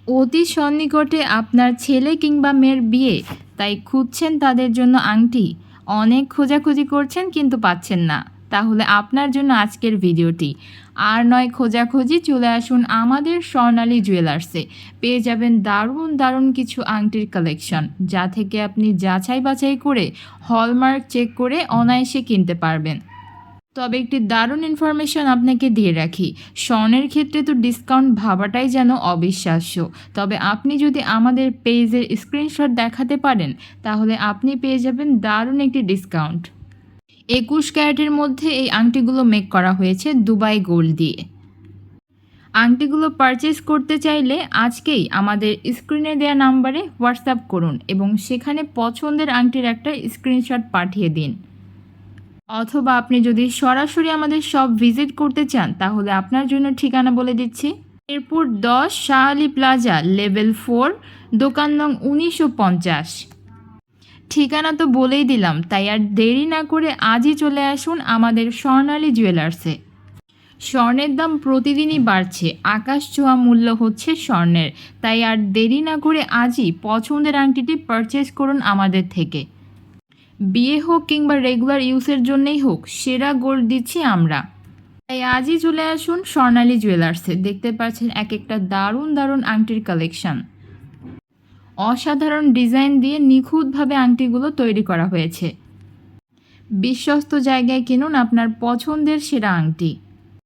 অতি সন্নিকটে আপনার ছেলে কিংবা মেয়ের বিয়ে, তাই খুঁজছেন তাদের জন্য আংটি। অনেক খোঁজাখুঁজি করছেন কিন্তু পাচ্ছেন না, তাহলে আপনার জন্য আজকের ভিডিওটি। আর নয় খোঁজাখুঁজি, চলে আসুন আমাদের স্বর্ণালী জুয়েলার্সে। পেয়ে যাবেন দারুণ দারুণ কিছু আংটির কালেকশন, যা থেকে আপনি যাচাই বাছাই করে হলমার্ক চেক করে অনায়াসে কিনতে পারবেন। তবে একটি দারুণ ইনফরমেশন আপনাকে দিয়ে রাখি, স্বর্ণের ক্ষেত্রে তো ডিসকাউন্ট ভাবাটাই যেন অবিশ্বাস্য। তবে আপনি যদি আমাদের পেজের স্ক্রিনশট দেখাতে পারেন, তাহলে আপনি পেয়ে যাবেন দারুণ একটি ডিসকাউন্ট। 21 ক্যারেটের মধ্যে এই আংটিগুলো মেক করা হয়েছে দুবাই গোল্ড দিয়ে। আংটিগুলো পারচেস করতে চাইলে আজকেই আমাদের স্ক্রিনে দেওয়া নাম্বারে হোয়াটসঅ্যাপ করুন এবং সেখানে পছন্দের আংটির একটা স্ক্রিনশট পাঠিয়ে দিন। অথবা আপনি যদি সরাসরি আমাদের শপ ভিজিট করতে চান, তাহলে আপনার জন্য ঠিকানা বলে দিচ্ছি। এরপর 10 শাহ আলী প্লাজা, লেভেল 4, দোকান নং 1950। ঠিকানা তো বলেই দিলাম, তাই আর দেরি না করে আজই চলে আসুন আমাদের স্বর্ণালী জুয়েলার্সে। স্বর্ণের দাম প্রতিদিনই বাড়ছে, আকাশ ছোঁয়া মূল্য হচ্ছে স্বর্ণের, তাই আর দেরি না করে আজই পছন্দের আংটিটি পারচেস করুন আমাদের থেকে। বিয়ে হোক কিংবা রেগুলার ইউজের জন্যই হোক, সেরা গোল্ড দিচ্ছি আমরা। তাই আজই চলে আসুন স্বর্ণালী জুয়েলার্সে। দেখতে পাচ্ছেন এক একটা দারুণ দারুণ আংটির কালেকশন। অসাধারণ ডিজাইন দিয়ে নিখুঁতভাবে আংটিগুলো তৈরি করা হয়েছে। বিশ্বস্ত জায়গায় কিনুন আপনার পছন্দের সেরা আংটি।